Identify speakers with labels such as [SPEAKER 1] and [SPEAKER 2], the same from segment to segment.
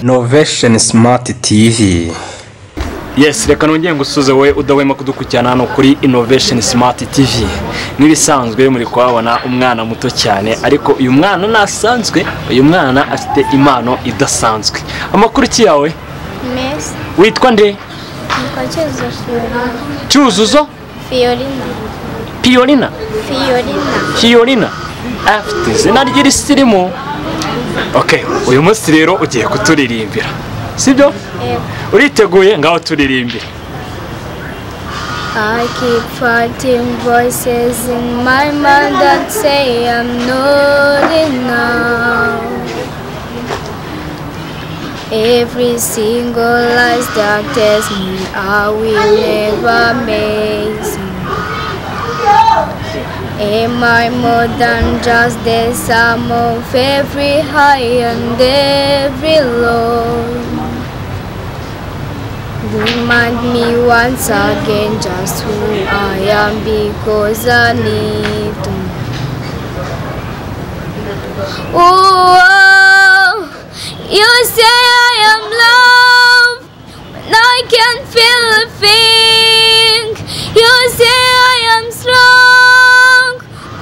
[SPEAKER 1] Novation Smart TV.
[SPEAKER 2] Yes, reka nongeye ngusuze wowe udahwema kudukurikirana hano kuri Innovation Smart TV. Nibisanzwe muri kwabona umwana muto cyane, ariko uyu mwana nasanzwe, uyu mwana afite impano idasanzwe. Amakuru ki yawe?
[SPEAKER 3] Mesi.
[SPEAKER 2] Witwa nde?
[SPEAKER 3] Nitwa Cyuzuzo.
[SPEAKER 2] Cyuzuzo?
[SPEAKER 3] Fiorina.
[SPEAKER 2] Fiorina? Fiorina. Afite izina ry'isirimu. Okay, uyu munsi rero ugiye kuturirimbira. Sibyo? Uriteguye ngaho turirimbira.
[SPEAKER 3] I keep fighting voices in my mind that say I'm not enough. Every single lie that tells me I will never make it. Am I more than just the sum of every high and every low? Remind me once again just who I am, because I need to. Oh, you say I am loved when I can't feel a thing. You say I am strong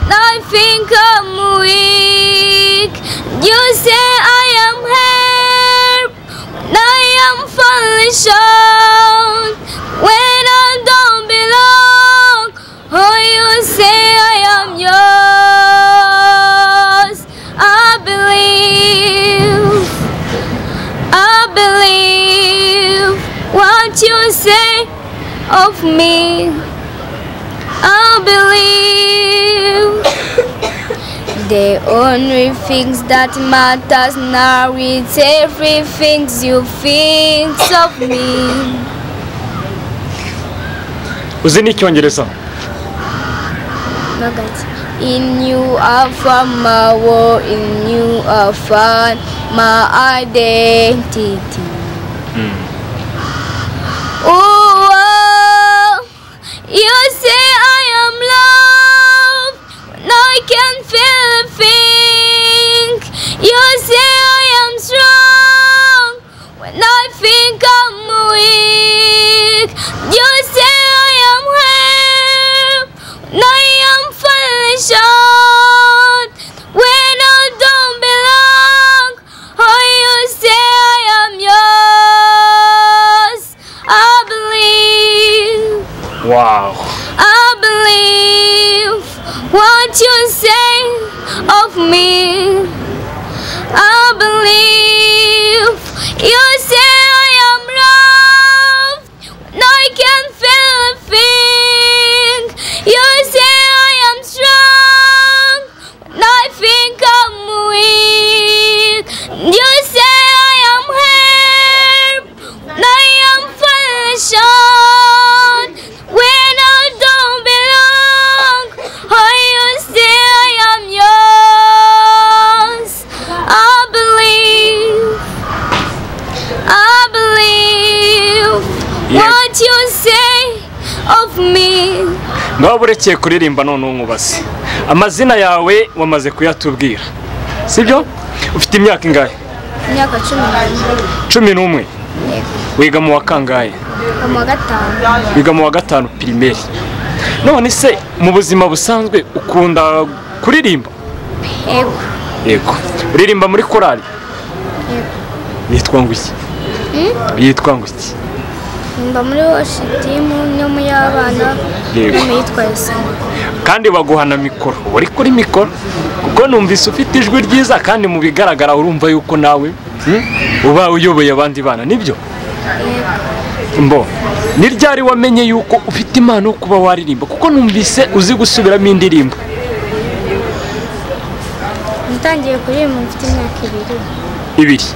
[SPEAKER 3] when I think I'm weak. You say I am help when I am falling short, when I don't belong. Oh, you say I am yours. I believe what you say of me. I believe the only things that matters now is everything you think of me.
[SPEAKER 2] Uzi n'icyongereza?
[SPEAKER 3] In you I found my world, in you I found my identity. Oh, you say I am loved when I can't feel a thing. You say I am strong when I think I'm weak. You say I am help when I am falling short, when I don't belong. Oh, you say I am yours. I believe.
[SPEAKER 2] Wow.
[SPEAKER 3] I believe what you say of me. I believe you say I am loved when I can't feel a thing. You say I am strong when I think I'm weak. You say I am help when I am falling short, when I don't belong. Oh, you say I am yours. I believe what you say of me.
[SPEAKER 2] Ngaho burekeye kuririmba none nkubase. Amazina yawe wamaze kuyatubwira. Sibyo? Ufite imyaka ingahe?
[SPEAKER 3] Imyaka
[SPEAKER 2] 11. Wiga mu wa kangahe?
[SPEAKER 3] Mu wa gatanu.
[SPEAKER 2] Wiga mu wa gatanu primaire. None se mu buzima busanzwe ukunda kuririmba?
[SPEAKER 3] Yego.
[SPEAKER 2] Yego. Uririmba muri korali?
[SPEAKER 3] Yego.
[SPEAKER 2] Yitwa ngo iki? Yitwa ngo iki?
[SPEAKER 3] Mba muri worship team no mu y'abana.
[SPEAKER 2] Yego.
[SPEAKER 3] Yitwa Yesu.
[SPEAKER 2] Kandi baguhana mikoro. Uri kuri mikoro kuko numvise ufite ijwi ryiza, kandi mu bigaragara urumva yuko nawe uba uyoboye abandi bana, nibyo? Mbo, ni ryari wamenye yuko ufite impano yo kuba waririmba? Kuko numvise uzi gusubiramo indirimbo.
[SPEAKER 3] Natangiye kuririmba mfite imyaka
[SPEAKER 2] 2.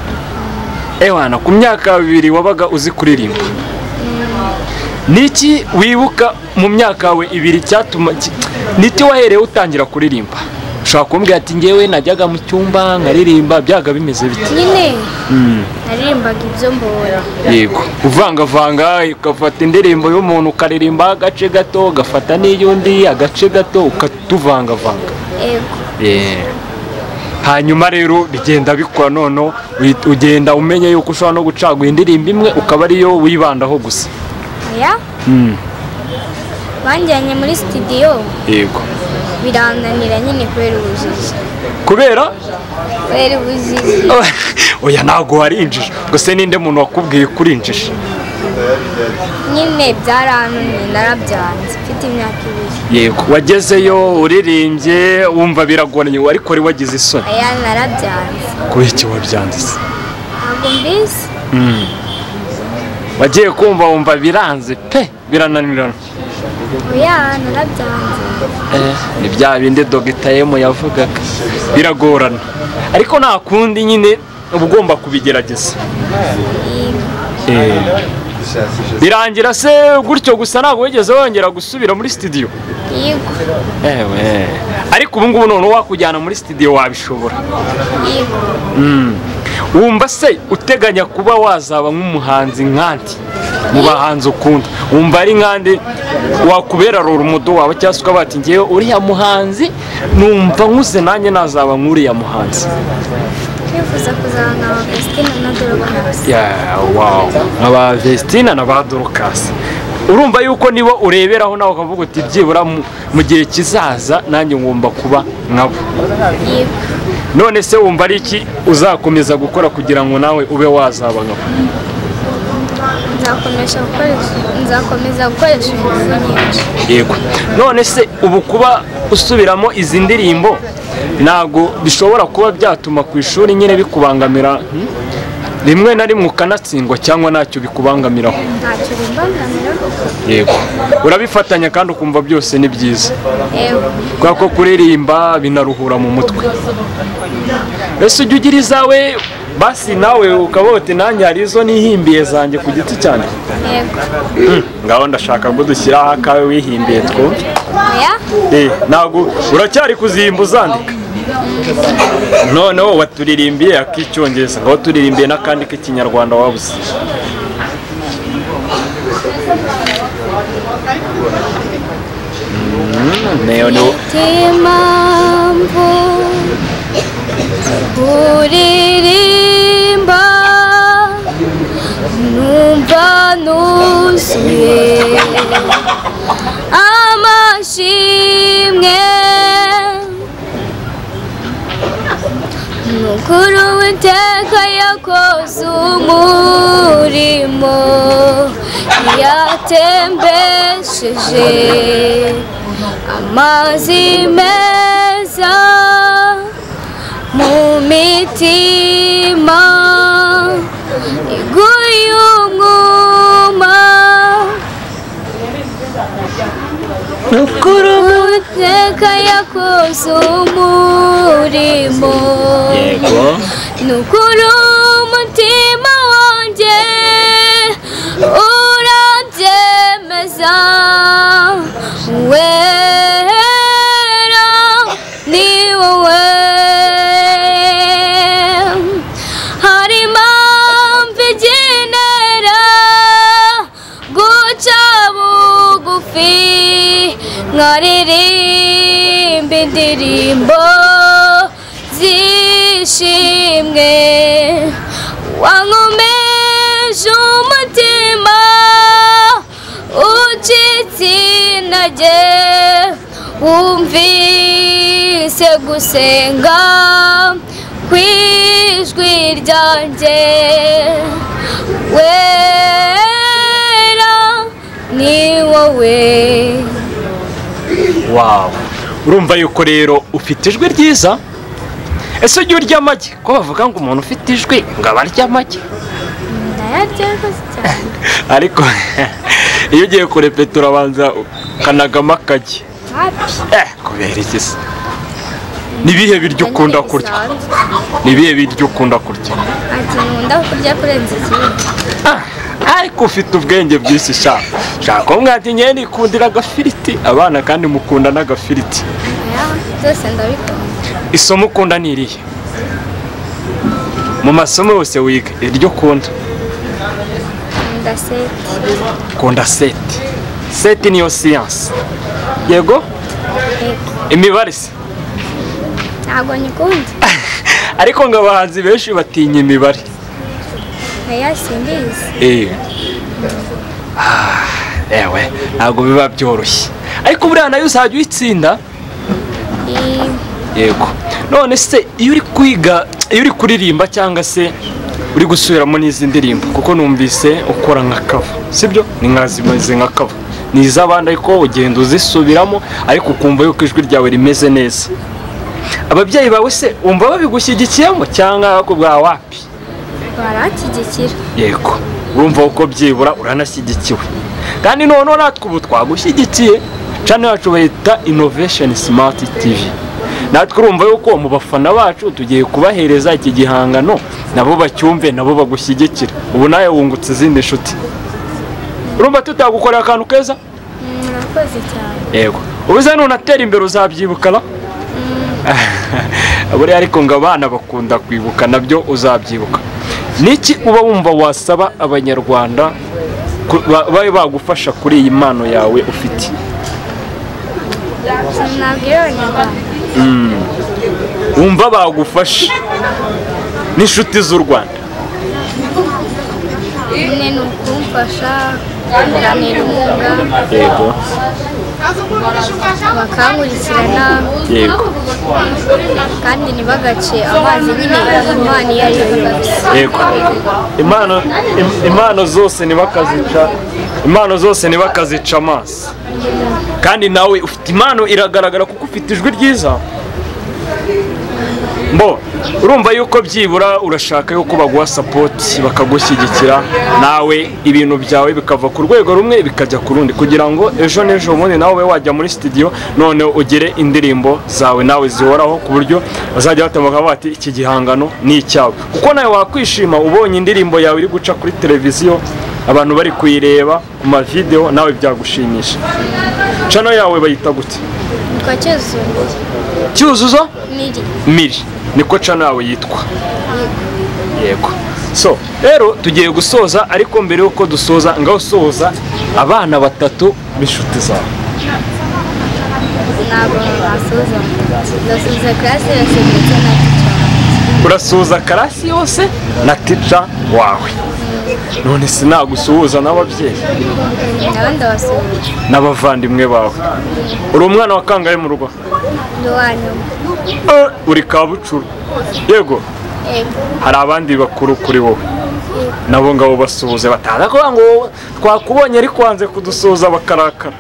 [SPEAKER 2] Ewana, ku myaka 2 wabaga uzi kuririmba. Niki wibuka mu myaka yawe 2 cyatuma niti wahereye utangira kuririmba? Ushaka kumbwira ati ngewe najyaga mu cyumba nkaririmba, byaga bimeze bite?
[SPEAKER 3] Nyine naririmbaga ibyo mbona.
[SPEAKER 2] Yego, uvanga ukafata indirimbo y'umuntu ukaririmba agace gato, ugafata n'iyundi agace gato ukatuvanga.
[SPEAKER 3] Yego.
[SPEAKER 2] hanyuma rero bigenda bikora noneho ugenda umenya yuko ushobora no gucagura indirimbo imwe ukaba ariyo wibandaho gusa.
[SPEAKER 3] oya banjyanye muri studio
[SPEAKER 2] Yego.
[SPEAKER 3] birananira nyine kubera ubujiji
[SPEAKER 2] Kubera
[SPEAKER 3] ubujiji
[SPEAKER 2] oya ntago warinjije. Gusa ninde muntu wakubwiye kurinjije?
[SPEAKER 3] nyine byarantumye narabyanze mfite imyaka 2.
[SPEAKER 2] Yego. Wagezeyo uririmbye wumva biragoranye ariko wari wagize isoni.
[SPEAKER 3] oya narabyanze
[SPEAKER 2] Kubera iki wabyanditse?
[SPEAKER 3] ntabwo mbizi.
[SPEAKER 2] Wagiye kumva wumva biranze pe birananirana.
[SPEAKER 3] oya narabyanze.
[SPEAKER 2] Ni bya bindi Dr. Yemo yavugaga biragorana ariko nta kundi nyine uba ugomba kubigerageza. Birangira se gutyo gusa ntabwo wigeze wongera gusubira muri studio?
[SPEAKER 3] yego
[SPEAKER 2] Ewe ariko ubu ngubu none wakujyana muri studio wabishobora?
[SPEAKER 3] yego
[SPEAKER 2] Wumva se uteganya kuba wazaba nk'umuhanzi nkandi mu bahanzi ukunda? Wumva ari nkandi wakubera rumudo wawe cyangwa se ukaba ati ngewe uriya muhanzi numva nkuze nanjye nazaba nk'uriya muhanzi?
[SPEAKER 3] twifuza kuzabona aba Vestina na Dorcas.
[SPEAKER 2] Wow, aba Vestina na ba Dorcas. Urumva yuko nibo ureberaho nawe ukavuga uti byibura mu gihe kizaza nanjye ngomba kuba nkabo?
[SPEAKER 3] yego
[SPEAKER 2] None se wumva ari iki uzakomeza gukora kugira ngo nawe ube wazaba nkabo?
[SPEAKER 3] nzakomeza gukoresha ingufu nyinshi.
[SPEAKER 2] Yego. None se ubu kuba usubiramo izi ndirimbo ntago bishobora kuba byatuma ku ishuri nyine bikubangamira rimwe na rimwe ukanatsindwa cyangwa ntacyo bikubangamiraho?
[SPEAKER 3] ntacyo bimbangamira.
[SPEAKER 2] Yego. Urabifatanya kandi ukumva byose ni byiza?
[SPEAKER 3] yego
[SPEAKER 2] kubera ko kuririmba binaruhura mu mutwe. Ese ujya ugira izawe basi nawe ukaba uti nanjye hari izo nihimbiye zanjye ku giti cyane?
[SPEAKER 3] yego
[SPEAKER 2] Ngaho ndashaka ko dushyiraho akawe wihimbiye twumve.
[SPEAKER 3] oya
[SPEAKER 2] Ntabwo uracyari kuzihimba uzandika? Noneho waturirimbiye ak'icyongereza, ngaho turirimbiye n'akandi k'ikinyarwanda wabuze.
[SPEAKER 3] impamvu uririmba numva nuzuye amashimwe nukuri Uwiteka yakoze umurimo yatembesheje amazi meza mu mitima iguye umwuma nukuri Uwiteka yakoze umurimo
[SPEAKER 2] Yego.
[SPEAKER 3] nukuri umutima wanjye urabyemeza wera ni wowe hari impamvu igenera guca bugufi nkaririmba indirimbo zishimwe wankomeje umutima ucitse intege wumvise gusenga kw'ijwi ryanjye wera ni wowe.
[SPEAKER 2] Wow. Urumva yuko rero ufite ijwi ryiza? Ese ujya urya amagi? Ko bavuga ngo umuntu ufite ijwi ngo aba arya amagi?
[SPEAKER 3] ndayarya rwose cyane
[SPEAKER 2] Ariko iyo ugiye kurepeta urabanza ukanagamo akagi. Kubera iki se? Nibihe biryo ukunda kurya? Nibihe biryo ukunda kurya?
[SPEAKER 3] ati nkunda kurya kurenza ikindi.
[SPEAKER 2] Ariko ufite ubwenge bwinshi sha. Shaka umwati nyene ikundira agafiriti abana kandi mukunda n'agafiriti.
[SPEAKER 3] Byose ndabikunda.
[SPEAKER 2] Isomo ukunda ni irihe? Mu masomo yose wiga iryo ukunda?
[SPEAKER 3] Nkunda seti.
[SPEAKER 2] Ukunda seti. Seti niyo science. Yego? Imibare se?
[SPEAKER 3] Ntabwo nyikunda.
[SPEAKER 2] ariko ngo abahanzi benshi batinya imibare.
[SPEAKER 3] Oya simbizi.
[SPEAKER 2] Ewe ntabwo biba byoroshye ariko buriya nayo uzajya uyitsinda. Yego none se iyo uri kwiga iyo uri kuririmba cyangwa se uri gusubiramo n'izi ndirimbo kuko numvise ukora nka cover sibyo ni nkazimeze nka cover ni iz'abandi ariko ugenda uzisubiramo ariko ukumva yuko ijwi ryawe rimeze neza. Ababyeyi bawe se umva babigushyigikiyemo cyangwa bakubwira wapi?
[SPEAKER 3] Baranshyigikira.
[SPEAKER 2] Yego urumva uko byibura uranashyigikiwe kandi noneho natwe ubu twagushyigikiye channel yacu bayita Innovation Smart TV. Natwe urumva yuko mu bafana bacu tugiye kubahereza iki gihangano nabo bacyumve nabo bagushyigikira. Ubu nawe wungutse izindi nshuti. Urumva tutagukorera akantu keza?
[SPEAKER 3] Murakoze cyane.
[SPEAKER 2] Yego ubuze nunatera imbere uzabyibukana. Buriya ariko ngo abana bakunda kwibuka nabyo uzabyibuka. Niki uba wumva wasaba abanyarwanda babe bagufasha kuri iyi mpano yawe ufite? Wumva bagufasha n'inshuti z'u Rwanda?
[SPEAKER 3] Nyine ni ukumfasha kunganira inkunga.
[SPEAKER 2] Yego
[SPEAKER 3] bakankurikirana.
[SPEAKER 2] Yego
[SPEAKER 3] kandi ntibagace amazi nyine impano iyo ari yo yose.
[SPEAKER 2] Yego impano zose ntibakazica amazi kandi nawe ufite impano iragaragara kuko ufite ijwi ryiza. Mbo urumva yuko byibura urashaka yuko baguha support bakagushyigikira nawe ibintu byawe bikava ku rwego rumwe bikajya ku rundi kugira ngo ejo n'ejo bundi nawe wajya muri studio none ugere indirimbo zawe nawe zihoraho ku buryo bazajya batamuka bati iki gihangano ni icyawe kuko nawe wakwishima ubonye indirimbo yawe iri guca kuri televiziyo abantu bari kuyireba ku ma video nawe byagushimisha. Channel yawe bayita gute?
[SPEAKER 3] Kwa
[SPEAKER 2] Cyuzuzo
[SPEAKER 3] Miri
[SPEAKER 2] niko channel yawe yitwa. Yego so rero tugiye gusoza ariko mbere yuko dusoza ngaho soza abana batatu b'inshuti zawe.
[SPEAKER 3] Ntabwo nasoza ndasuza class yose ndetse na teacher.
[SPEAKER 2] Urasuza class yose na teacher wawe. None sinagusuhuza n'ababyeyi
[SPEAKER 3] n'abandi basuhuza
[SPEAKER 2] n'abavandimwe bawe. Uri umwana wa kangahe mu rugo? Uri Kabucuru. Yego hari abandi bakuru kuri wowe nabo ngabo basuhuze bataza kuvuga ngo twakubonye ariko wanze kudusuhuza bakarakara.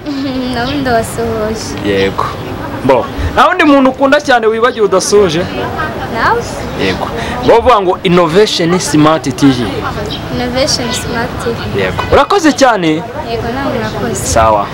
[SPEAKER 3] n'abandi basuhuje.
[SPEAKER 2] Yego bo nta wundi muntu ukunda cyane wibagiwe udasuhuje?
[SPEAKER 3] Nawe?
[SPEAKER 2] Yego bavuga ngo Innovation Smart TV.
[SPEAKER 3] Innovation Smart TV.
[SPEAKER 2] Yego urakoze cyane.
[SPEAKER 3] Yego nawe urakoze.
[SPEAKER 2] Sawa.